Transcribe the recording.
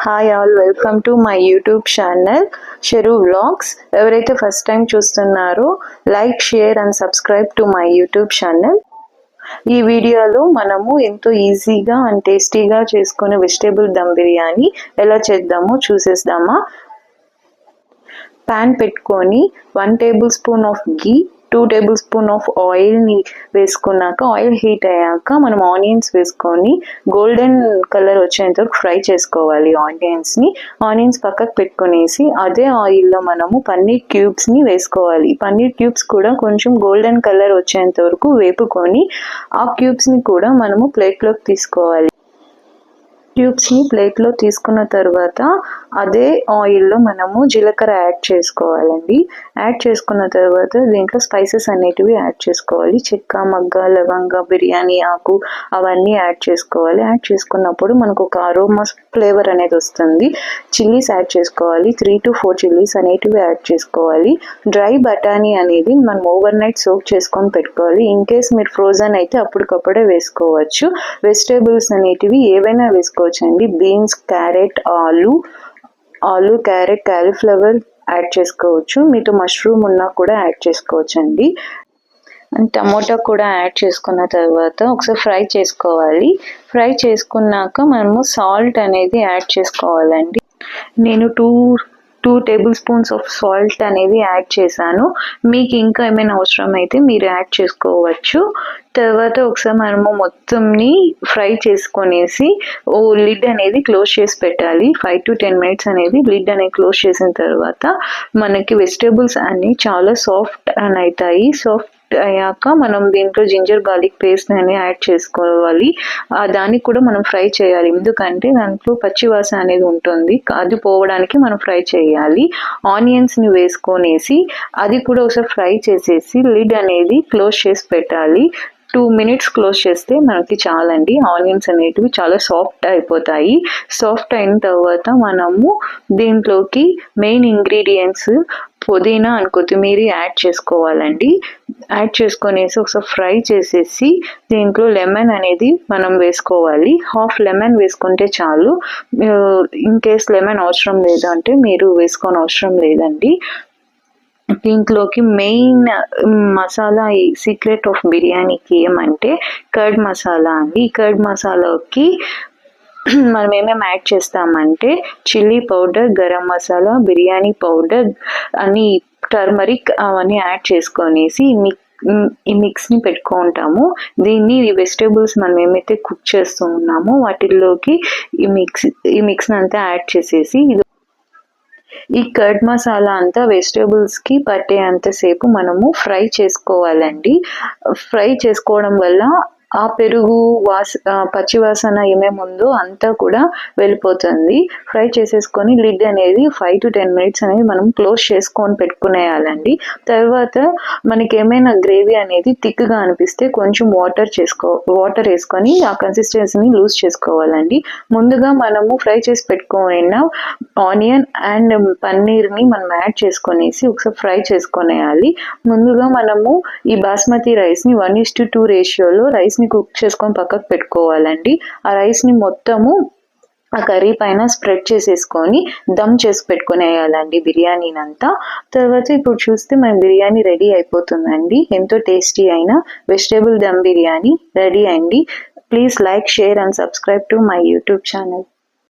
Hi all, welcome to my YouTube channel షెరు vlogs. ఎవరైతే first time చూస్తున్నారో like, share and subscribe to my YouTube channel. ఈ వీడియోలో మనము ఎంతో ఈజీగా అండ్ టేస్టీగా చేసుకునే వెజిటేబుల్ దమ్ బిర్యానీ ఎలా చేద్దామో చూసేద్దామా. ప్యాన్ పెట్టుకొని 1 table spoon of ghee, 2 table spoon of ఆయిల్ని వేసుకున్నాక ఆయిల్ హీట్ అయ్యాక మనం ఆనియన్స్ వేసుకొని గోల్డెన్ కలర్ వచ్చేంత వరకు ఫ్రై చేసుకోవాలి. ఆనియన్స్ పక్కకు పెట్టుకునేసి అదే ఆయిల్లో మనము పన్నీర్ క్యూబ్స్ని వేసుకోవాలి. పన్నీర్ క్యూబ్స్ కూడా కొంచెం గోల్డెన్ కలర్ వచ్చేంత వరకు వేపుకొని ఆ క్యూబ్స్ని కూడా మనము ప్లేట్లోకి తీసుకోవాలి. క్యూబ్స్ని ప్లేట్లో తీసుకున్న తర్వాత అదే ఆయిల్లో మనము జీలకర్ర యాడ్ చేసుకోవాలండి. యాడ్ చేసుకున్న తర్వాత దీంట్లో స్పైసెస్ అనేటివి యాడ్ చేసుకోవాలి. చెక్క, మగ్గ, లవంగ, బిర్యానీ ఆకు అవన్నీ యాడ్ చేసుకోవాలి. యాడ్ చేసుకున్నప్పుడు మనకు ఒక అరోమా ఫ్లేవర్ అనేది వస్తుంది. చిల్లీస్ యాడ్ చేసుకోవాలి. 3 to 4 చిల్లీస్ అనేటివి యాడ్ చేసుకోవాలి. డ్రై బఠానీ అనేది మనం ఓవర్ నైట్ సోక్ చేసుకొని పెట్టుకోవాలి. ఇన్ కేస్ మీరు ఫ్రోజన్ అయితే అప్పటికప్పుడే వేసుకోవచ్చు. వెజిటేబుల్స్ అనేటివి ఏవైనా వేసుకోవచ్చండి. బీన్స్, క్యారెట్, ఆలు, క్యారెట్, కాలీఫ్లవర్ యాడ్ చేసుకోవచ్చు. మీతో మష్రూమ్ ఉన్నా కూడా యాడ్ చేసుకోవచ్చు అండి. టమోటా కూడా యాడ్ చేసుకున్న తర్వాత ఒకసారి ఫ్రై చేసుకోవాలి. ఫ్రై చేసుకున్నాక మనము సాల్ట్ అనేది యాడ్ చేసుకోవాలండి. నేను two table spoons of salt అనేది యాడ్ చేశాను. మీకు ఇంకా ఏమైనా అవసరం అయితే మీరు యాడ్ చేసుకోవచ్చు. తర్వాత ఒకసారి మనము మొత్తంని ఫ్రై చేసుకొనేసి లిడ్ అనేది క్లోజ్ చేసి పెట్టాలి. 5 to 10 minutes అనేది లిడ్ అనేది క్లోజ్ చేసిన తర్వాత మనకి వెజిటేబుల్స్ అన్నీ చాలా సాఫ్ట్ అని అవుతాయి. సాఫ్ట్ అయ్యాక మనం దీంట్లో జింజర్ గార్లిక్ పేస్ట్ అనేది యాడ్ చేసుకోవాలి. దానికి కూడా మనం ఫ్రై చేయాలి, ఎందుకంటే దాంట్లో పచ్చి వాసన అనేది ఉంటుంది. అది పోవడానికి మనం ఫ్రై చేయాలి. ఆనియన్స్ని వేసుకొనేసి అది కూడా ఒకసారి ఫ్రై చేసేసి లిడ్ అనేది క్లోజ్ చేసి పెట్టాలి. 2 minutes క్లోజ్ చేస్తే మనకి చాలండి. ఆనియన్స్ అనేటివి చాలా సాఫ్ట్ అయిపోతాయి. సాఫ్ట్ అయిన తర్వాత మనము దీంట్లోకి మెయిన్ ఇంగ్రీడియంట్స్ పుదీనా అండ్ కొత్తిమీర యాడ్ చేసుకోవాలండి. యాడ్ చేసుకొనేసి ఒకసారి ఫ్రై చేసేసి దీంట్లో లెమన్ అనేది మనం వేసుకోవాలి. హాఫ్ లెమన్ వేసుకుంటే చాలు. ఇన్ కేస్ లెమన్ అవసరం లేదంటే మీరు వేసుకోని అవసరం లేదండి. దీంట్లోకి మెయిన్ మసాలా, ఈ సీక్రెట్ ఆఫ్ బిర్యానీకి ఏమంటే కర్డ్ మసాలా అండి. ఈ కర్డ్ మసాలాకి మనం ఏమేమి యాడ్ చేస్తామంటే chilli powder, garam masala, biryani powder అని, టర్మరిక్ అవన్నీ యాడ్ చేసుకొనేసి ఈ మిక్స్ని పెట్టుకుంటాము. దీన్ని వెజిటేబుల్స్ మనం ఏమైతే కుక్ చేస్తూ ఉన్నామో వాటిల్లోకి ఈ మిక్స్ని అంతా యాడ్ చేసేసి ఈ కర్డ్ మసాలా అంతా వెజిటేబుల్స్కి పట్టేంతసేపు మనము ఫ్రై చేసుకోవాలండి. ఫ్రై చేసుకోవడం వల్ల ఆ పెరుగు పచ్చి వాసన ఏమేమి ఉందో అంతా కూడా వెళ్ళిపోతుంది. ఫ్రై చేసేసుకొని లిడ్ అనేది 5 to 10 minutes అనేది మనం క్లోజ్ చేసుకొని పెట్టుకునేయాలండి. తర్వాత మనకి ఏమైనా గ్రేవీ అనేది థిక్గా అనిపిస్తే కొంచెం వాటర్ వేసుకొని ఆ కన్సిస్టెన్సీని లూజ్ చేసుకోవాలండి. ముందుగా మనము ఫ్రై చేసి పెట్టుకున్న ఆనియన్ అండ్ పన్నీర్ని మనం యాడ్ చేసుకొనేసి ఒకసారి ఫ్రై చేసుకొనేయాలి. ముందుగా మనము ఈ బాస్మతి రైస్ని 1:2 రేషియోలో రైస్ని కుక్ చేసుకొని పక్కకు పెట్టుకోవాలండి. ఆ రైస్ని మొత్తము ఆ కర్రీ పైన స్ప్రెడ్ చేసేసుకొని దమ్ చేసి పెట్టుకునేయాలండి బిర్యానీనంతా. తర్వాత ఇప్పుడు చూస్తే మన బిర్యానీ రెడీ అయిపోతుందండి. ఎంతో టేస్టీ అయిన వెజిటేబుల్ దమ్ బిర్యానీ రెడీ అండి. Please like, share and subscribe to my YouTube channel.